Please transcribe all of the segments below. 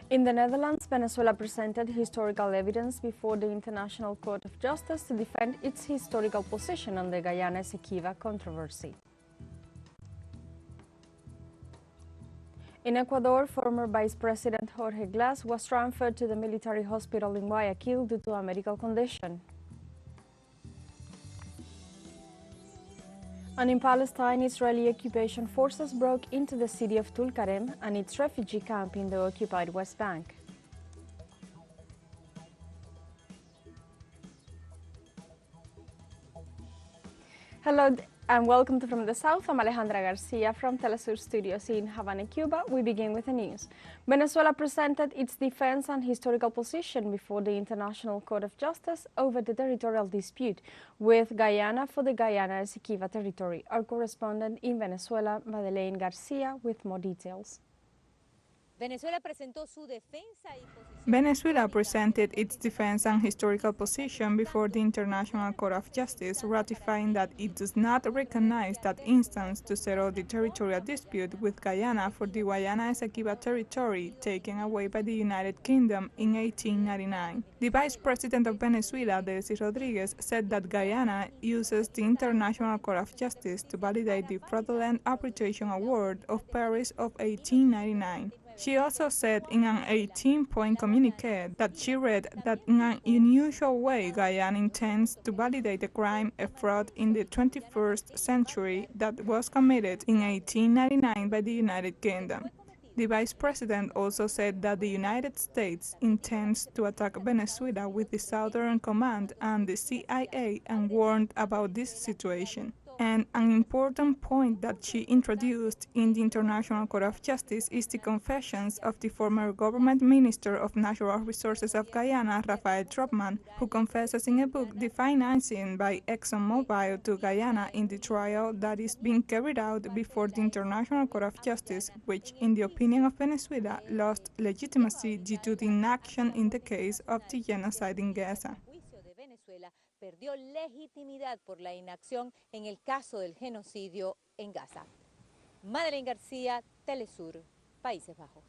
In the Netherlands, Venezuela presented historical evidence before the International Court of Justice to defend its historical position on the Guyana Esequiba controversy. In Ecuador, former Vice President Jorge Glas was transferred to the military hospital in Guayaquil due to a medical condition. And in Palestine, Israeli occupation forces broke into the city of Tulkarem and its refugee camp in the occupied West Bank. Hello and welcome to From the South. I'm Alejandra Garcia from teleSUR studios in Havana, Cuba. We begin with the news. Venezuela presented its defense and historical position before the International Court of Justice over the territorial dispute with Guyana for the Guyana Esequiba territory. Our correspondent in Venezuela, Madeleine Garcia, with more details. Venezuela presented its defense and historical position before the International Court of Justice, ratifying that it does not recognize that instance to settle the territorial dispute with Guyana for the Guyana Esequiba territory taken away by the United Kingdom in 1899. The Vice President of Venezuela, Delcy Rodriguez, said that Guyana uses the International Court of Justice to validate the fraudulent arbitration award of Paris of 1899. She also said in an 18-point communique that she read that in an unusual way Guyana intends to validate a crime, a fraud in the 21st century that was committed in 1899 by the United Kingdom. The Vice President also said that the United States intends to attack Venezuela with the Southern Command and the CIA and warned about this situation. And an important point that she introduced in the International Court of Justice is the confessions of the former government minister of Natural Resources of Guyana, Rafael Tropman, who confesses in a book the financing by ExxonMobil to Guyana in the trial that is being carried out before the International Court of Justice, which, in the opinion of Venezuela, lost legitimacy due to the inaction in the case of the genocide in Gaza. Perdió legitimidad por la inacción en el caso del genocidio en Gaza. Madeleine García, teleSUR, Países Bajos.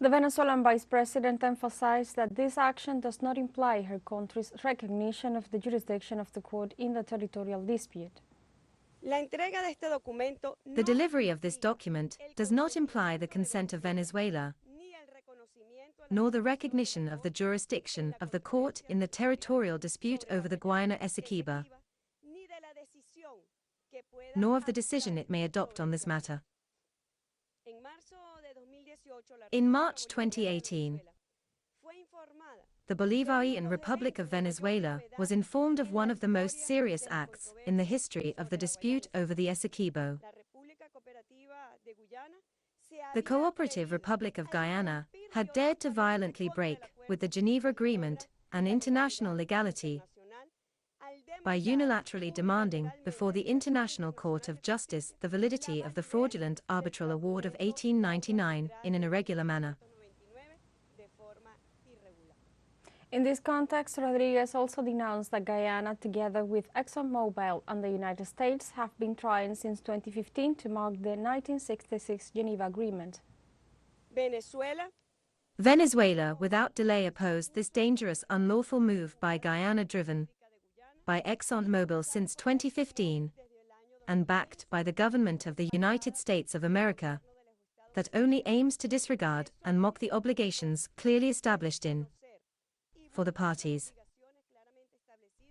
The Venezuelan Vice President emphasized that this action does not imply her country's recognition of the jurisdiction of the court in the territorial dispute. The delivery of this document does not imply the consent of Venezuela, nor the recognition of the jurisdiction of the court in the territorial dispute over the Guyana Esequiba, nor of the decision it may adopt on this matter. In March 2018, the Bolivarian Republic of Venezuela was informed of one of the most serious acts in the history of the dispute over the Esequibo. The Cooperative Republic of Guyana had dared to violently break with the Geneva Agreement and international legality by unilaterally demanding before the International Court of Justice the validity of the fraudulent arbitral award of 1899 in an irregular manner. In this context, Rodriguez also denounced that Guyana, together with ExxonMobil and the United States, have been trying since 2015 to mark the 1966 Geneva Agreement. Venezuela without delay opposed this dangerous unlawful move by Guyana, driven by ExxonMobil since 2015 and backed by the government of the United States of America, that only aims to disregard and mock the obligations clearly established for the parties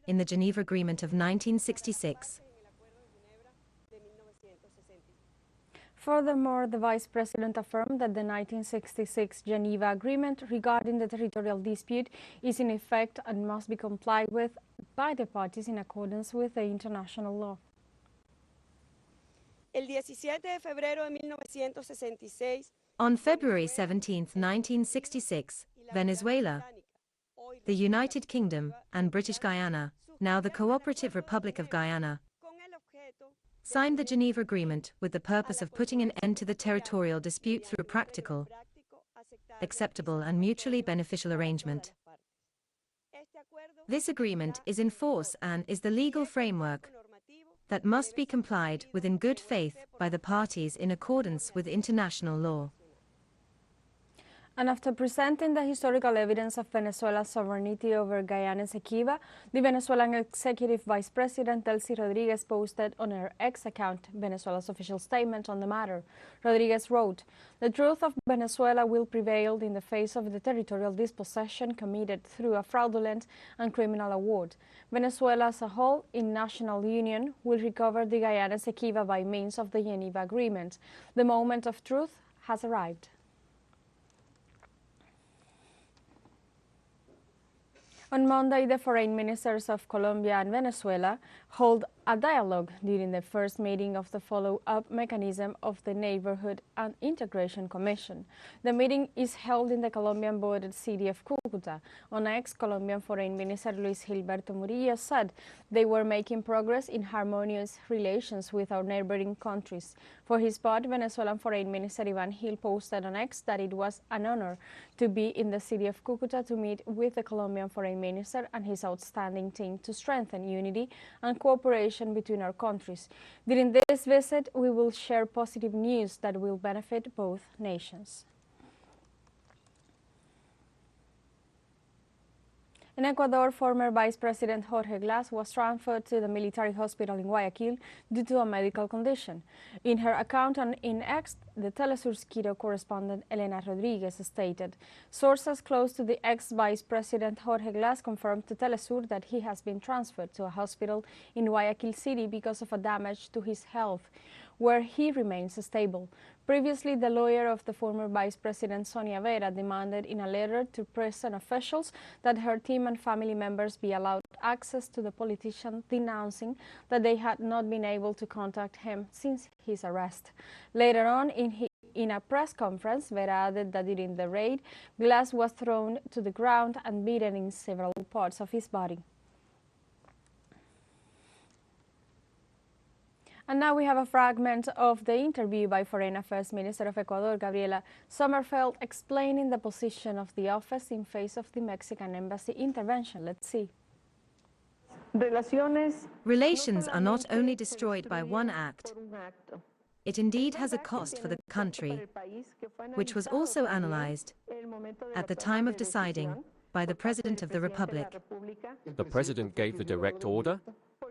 in the Geneva Agreement of 1966. Furthermore, the Vice President affirmed that the 1966 Geneva Agreement regarding the territorial dispute is in effect and must be complied with by the parties in accordance with the international law. On February 17, 1966, Venezuela, the United Kingdom, and British Guyana, now the Cooperative Republic of Guyana, signed the Geneva Agreement with the purpose of putting an end to the territorial dispute through a practical, acceptable and mutually beneficial arrangement. This agreement is in force and is the legal framework that must be complied with in good faith by the parties in accordance with international law. And after presenting the historical evidence of Venezuela's sovereignty over Guyana Esequiba, the Venezuelan Executive Vice President Delcy Rodriguez posted on her X account Venezuela's official statement on the matter. Rodriguez wrote, "The truth of Venezuela will prevail in the face of the territorial dispossession committed through a fraudulent and criminal award. Venezuela as a whole, in national union, will recover the Guyana Esequiba by means of the Geneva Agreement. The moment of truth has arrived." On Monday, the foreign ministers of Colombia and Venezuela held a dialogue during the first meeting of the follow-up mechanism of the Neighborhood and Integration Commission. The meeting is held in the Colombian-bordered city of Cúcuta. On X, Colombian Foreign Minister Luis Gilberto Murillo said they were making progress in harmonious relations with our neighboring countries. For his part, Venezuelan Foreign Minister Iván Gil posted on X that it was an honor to be in the city of Cúcuta to meet with the Colombian Foreign Minister and his outstanding team to strengthen unity and cooperation between our countries. During this visit, we will share positive news that will benefit both nations. In Ecuador, former Vice President Jorge Glas was transferred to the military hospital in Guayaquil due to a medical condition. In her account on X, the teleSUR's Quito correspondent Elena Rodriguez stated, "Sources close to the ex-Vice President Jorge Glas confirmed to teleSUR that he has been transferred to a hospital in Guayaquil City because of a damage to his health, where he remains stable." Previously, the lawyer of the former Vice President Sonia Vera demanded in a letter to prison officials that her team and family members be allowed access to the politician, denouncing that they had not been able to contact him since his arrest. Later on, in a press conference, Vera added that during the raid, Glas was thrown to the ground and beaten in several parts of his body. And now we have a fragment of the interview by Foreign Affairs Minister of Ecuador, Gabriela Sommerfeld, explaining the position of the office in face of the Mexican embassy intervention. Let's see. Relations are not only destroyed by one act, it indeed has a cost for the country, which was also analyzed at the time of deciding by the President of the Republic. The President gave the direct order?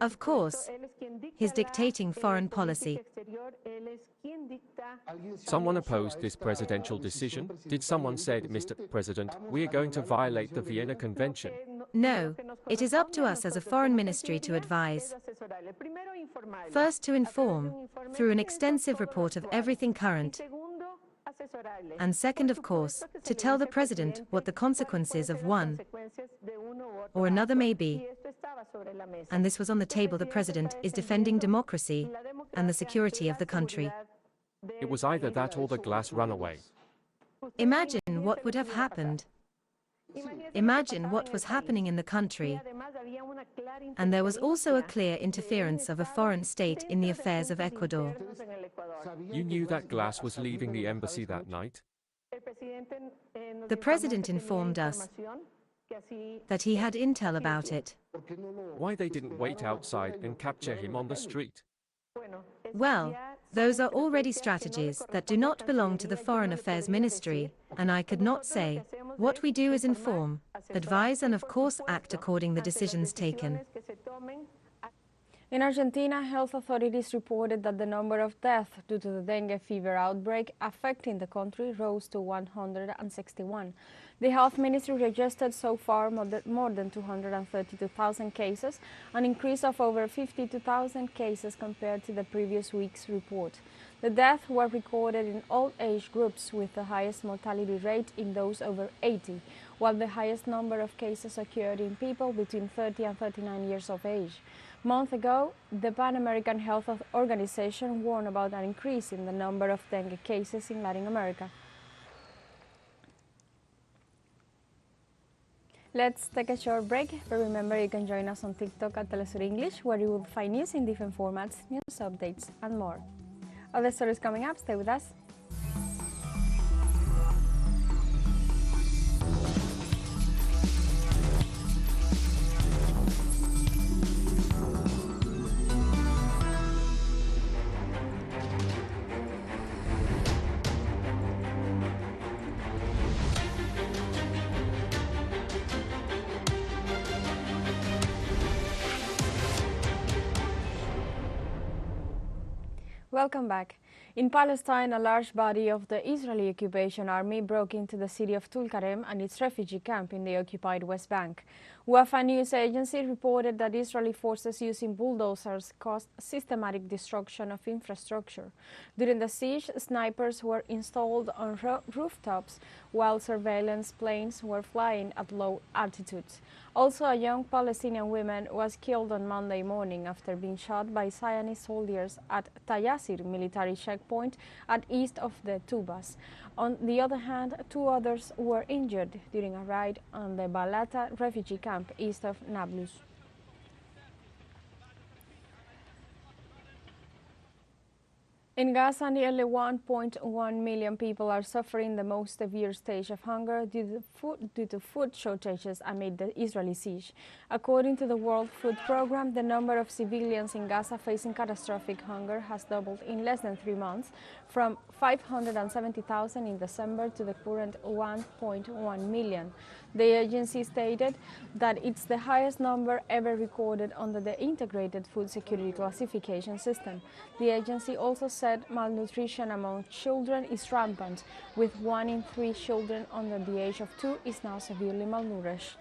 Of course, his dictating foreign policy. Someone opposed this presidential decision? Did someone say, "Mr. President, we are going to violate the Vienna Convention"? No, it is up to us as a foreign ministry to advise. First, to inform, through an extensive report of everything current. And second, of course, to tell the President what the consequences of one or another may be. And this was on the table. The President is defending democracy and the security of the country. It was either that or the Glas runaway. Imagine what would have happened. Imagine what was happening in the country. And there was also a clear interference of a foreign state in the affairs of Ecuador. You knew that Glas was leaving the embassy that night? The President informed us that he had intel about it. Why they didn't wait outside and capture him on the street? Well, those are already strategies that do not belong to the Foreign Affairs Ministry, and I could not say. What we do is inform, advise, and of course act according to the decisions taken. In Argentina, health authorities reported that the number of deaths due to the dengue fever outbreak affecting the country rose to 161. The health ministry registered so far more than 232,000 cases, an increase of over 52,000 cases compared to the previous week's report. The deaths were recorded in all age groups, with the highest mortality rate in those over 80, while the highest number of cases occurred in people between 30 and 39 years of age. Months ago, the Pan American Health Organization warned about an increase in the number of dengue cases in Latin America. Let's take a short break, but remember you can join us on TikTok at teleSUR English, where you will find news in different formats, news updates, and more. Other stories coming up, stay with us. Welcome back. In Palestine, a large body of the Israeli occupation army broke into the city of Tulkarem and its refugee camp in the occupied West Bank. Wafa news agency reported that Israeli forces using bulldozers caused systematic destruction of infrastructure. During the siege, snipers were installed on rooftops while surveillance planes were flying at low altitudes. Also, a young Palestinian woman was killed on Monday morning after being shot by Zionist soldiers at Tayasir military checkpoint at east of the Tubas. On the other hand, 2 others were injured during a raid on the Balata refugee camp east of Nablus. In Gaza, nearly 1.1 million people are suffering the most severe stage of hunger due to food shortages amid the Israeli siege. According to the World Food Programme, the number of civilians in Gaza facing catastrophic hunger has doubled in less than 3 months, from 570,000 in December to the current 1.1 million. The agency stated that it's the highest number ever recorded under the Integrated Food Security Classification System. The agency also said malnutrition among children is rampant, with 1 in 3 children under the age of 2 is now severely malnourished.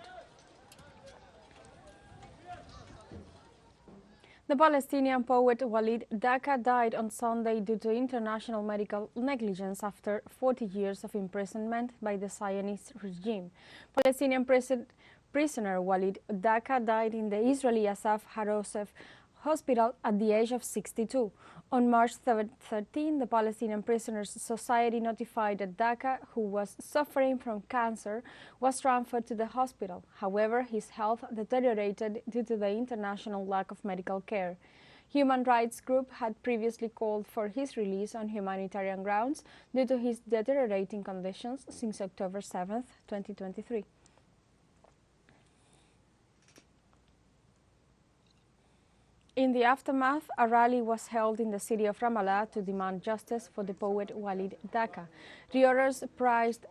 The Palestinian poet Walid Daka died on Sunday due to international medical negligence after 40 years of imprisonment by the Zionist regime. Palestinian prisoner Walid Daka died in the Israeli Asaf Harosef hospital at the age of 62. On March 13, the Palestinian Prisoners Society notified that Daka, who was suffering from cancer, was transferred to the hospital. However, his health deteriorated due to the international lack of medical care. Human rights group had previously called for his release on humanitarian grounds due to his deteriorating conditions since October 7, 2023. In the aftermath, a rally was held in the city of Ramallah to demand justice for the poet Walid Daka. Rioters prized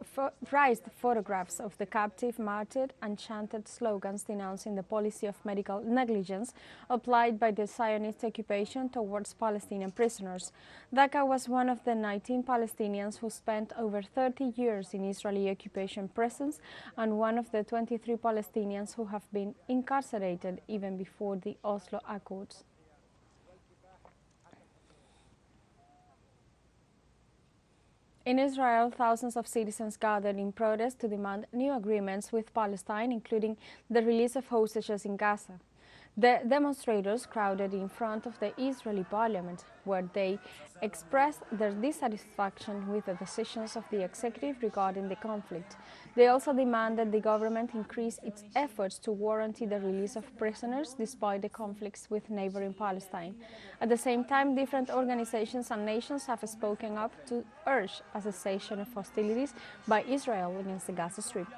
photographs of the captive martyr and chanted slogans denouncing the policy of medical negligence applied by the Zionist occupation towards Palestinian prisoners. Daka was one of the 19 Palestinians who spent over 30 years in Israeli occupation prisons and one of the 23 Palestinians who have been incarcerated even before the Oslo Accords. In Israel, thousands of citizens gathered in protest to demand new agreements with Palestine, including the release of hostages in Gaza. The demonstrators crowded in front of the Israeli parliament, where they expressed their dissatisfaction with the decisions of the executive regarding the conflict. They also demanded the government increase its efforts to guarantee the release of prisoners despite the conflicts with neighboring Palestine. At the same time, different organizations and nations have spoken up to urge a cessation of hostilities by Israel against the Gaza Strip.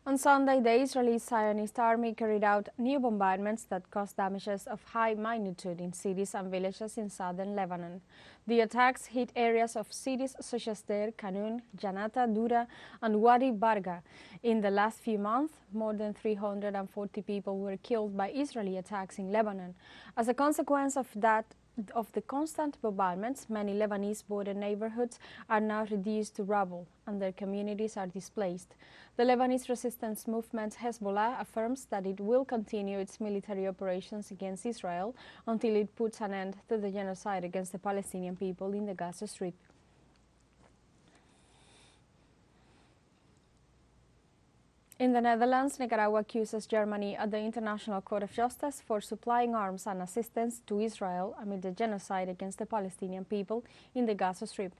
On Sunday, the Israeli Zionist army carried out new bombardments that caused damages of high magnitude in cities and villages in southern Lebanon. The attacks hit areas of cities such as Deir, Kanun, Janata, Dura, and Wadi Barga. In the last few months, more than 340 people were killed by Israeli attacks in Lebanon. As a consequence of the constant bombardments, many Lebanese border neighborhoods are now reduced to rubble and their communities are displaced. The Lebanese resistance movement Hezbollah affirms that it will continue its military operations against Israel until it puts an end to the genocide against the Palestinian people in the Gaza Strip. In the Netherlands, Nicaragua accuses Germany at the International Court of Justice for supplying arms and assistance to Israel amid the genocide against the Palestinian people in the Gaza Strip.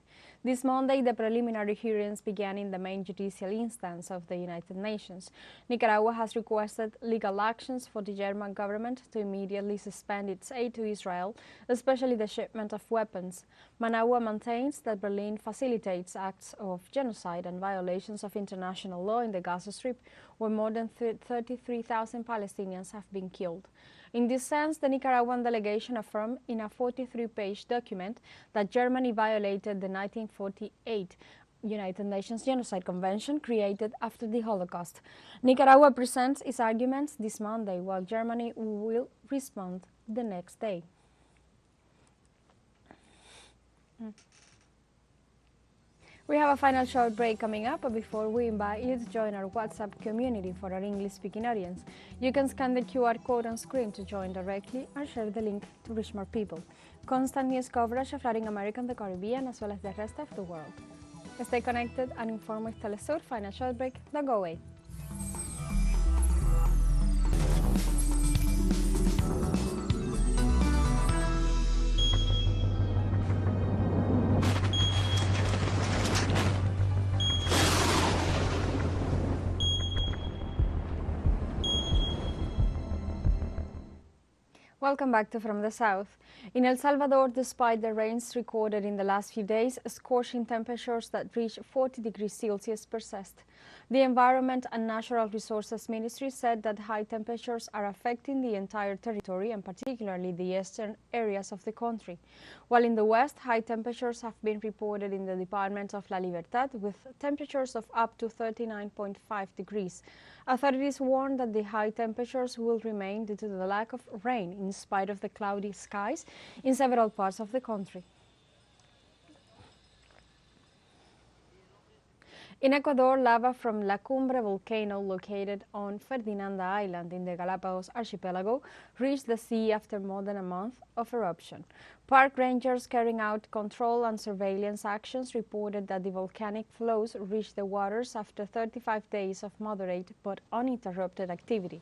This Monday, the preliminary hearings began in the main judicial instance of the United Nations. Nicaragua has requested legal actions for the German government to immediately suspend its aid to Israel, especially the shipment of weapons. Managua maintains that Berlin facilitates acts of genocide and violations of international law in the Gaza Strip, where more than 33,000 Palestinians have been killed. In this sense, the Nicaraguan delegation affirmed in a 43-page document that Germany violated the 1948 United Nations Genocide Convention created after the Holocaust. Nicaragua presents its arguments this Monday, while Germany will respond the next day. We have a final short break coming up, but before we invite you to join our WhatsApp community for our English-speaking audience, you can scan the QR code on screen to join directly and share the link to reach more people. Constant news coverage of Latin America and the Caribbean, as well as the rest of the world. Stay connected and informed with teleSUR. Final short break. Don't go away. Welcome back to From the South. In El Salvador, despite the rains recorded in the last few days, scorching temperatures that reach 40 degrees Celsius persist. The Environment and Natural Resources Ministry said that high temperatures are affecting the entire territory and particularly the eastern areas of the country. While in the west, high temperatures have been reported in the department of La Libertad with temperatures of up to 39.5 degrees. Authorities warn that the high temperatures will remain due to the lack of rain in spite of the cloudy skies in several parts of the country. In Ecuador, lava from La Cumbre volcano located on Ferdinanda Island in the Galapagos archipelago reached the sea after more than a month of eruption. Park rangers carrying out control and surveillance actions reported that the volcanic flows reached the waters after 35 days of moderate but uninterrupted activity.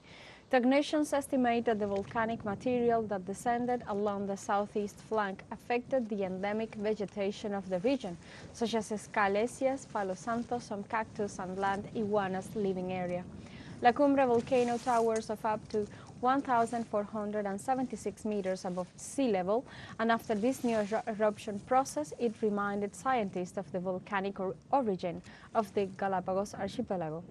Technicians estimate that the volcanic material that descended along the southeast flank affected the endemic vegetation of the region, such as escalesias, palo santo, some cactus and land iguanas living area. La Cumbre volcano towers of up to 1,476 meters above sea level, and after this new eruption process, it reminded scientists of the volcanic origin of the Galapagos archipelago.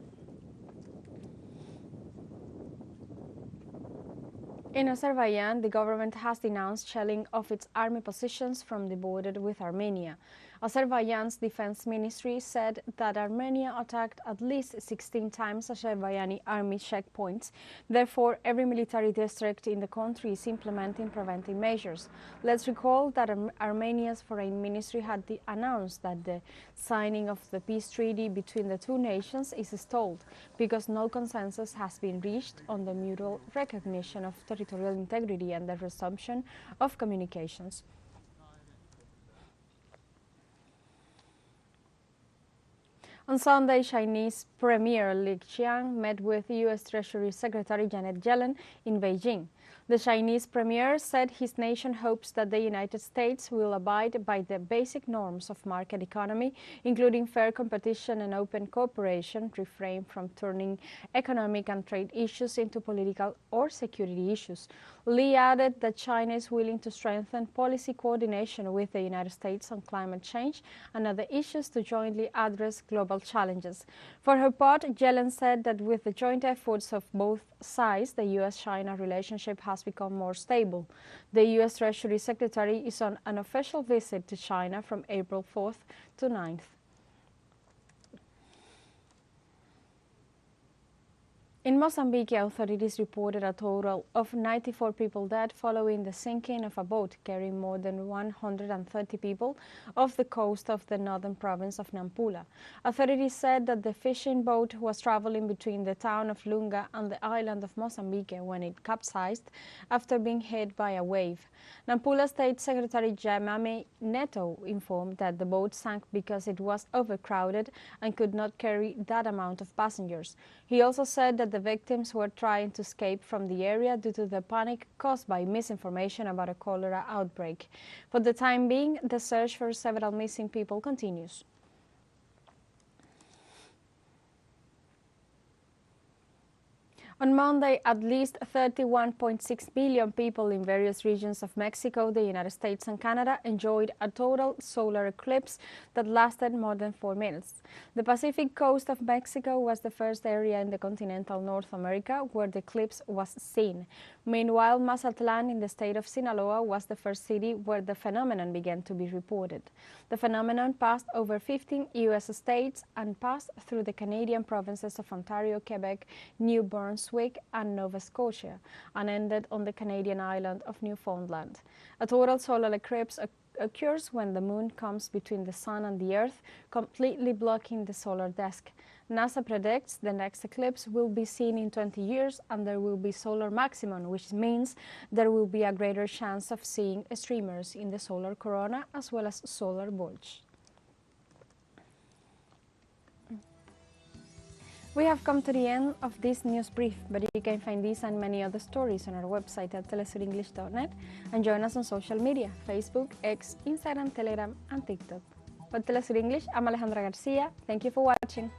In Azerbaijan, the government has denounced shelling of its army positions from the border with Armenia. Azerbaijan's defense ministry said that Armenia attacked at least 16 times Azerbaijani army checkpoints. Therefore, every military district in the country is implementing preventive measures. Let's recall that Armenia's foreign ministry had announced that the signing of the peace treaty between the two nations is stalled because no consensus has been reached on the mutual recognition of territorial integrity and the resumption of communications. On Sunday, Chinese Premier Li Qiang met with U.S. Treasury Secretary Janet Yellen in Beijing. The Chinese premier said his nation hopes that the United States will abide by the basic norms of market economy, including fair competition and open cooperation, refrain from turning economic and trade issues into political or security issues. Li added that China is willing to strengthen policy coordination with the United States on climate change and other issues to jointly address global challenges. For her part, Yellen said that with the joint efforts of both sides, the U.S.-China relationship has become more stable. The U.S. Treasury Secretary is on an official visit to China from April 4th to 9th. In Mozambique, authorities reported a total of 94 people dead following the sinking of a boat carrying more than 130 people off the coast of the northern province of Nampula. Authorities said that the fishing boat was traveling between the town of Lunga and the island of Mozambique when it capsized after being hit by a wave. Nampula State Secretary Jamame Neto informed that the boat sank because it was overcrowded and could not carry that amount of passengers. He also said that the victims were trying to escape from the area due to the panic caused by misinformation about a cholera outbreak. For the time being, the search for several missing people continues. On Monday, at least 31.6 million people in various regions of Mexico, the United States and Canada enjoyed a total solar eclipse that lasted more than 4 minutes. The Pacific coast of Mexico was the first area in the continental North America where the eclipse was seen. Meanwhile, Mazatlan in the state of Sinaloa was the first city where the phenomenon began to be reported. The phenomenon passed over 15 U.S. states and passed through the Canadian provinces of Ontario, Quebec, New Brunswick, and Nova Scotia, and ended on the Canadian island of Newfoundland. A total solar eclipse occurs when the moon comes between the sun and the earth, completely blocking the solar disk. NASA predicts the next eclipse will be seen in 20 years and there will be solar maximum, which means there will be a greater chance of seeing streamers in the solar corona as well as solar bulge. We have come to the end of this news brief, but you can find these and many other stories on our website at telesurenglish.net and join us on social media, Facebook, X, Instagram, Telegram, and TikTok. For Telesur English, I'm Alejandra Garcia. Thank you for watching.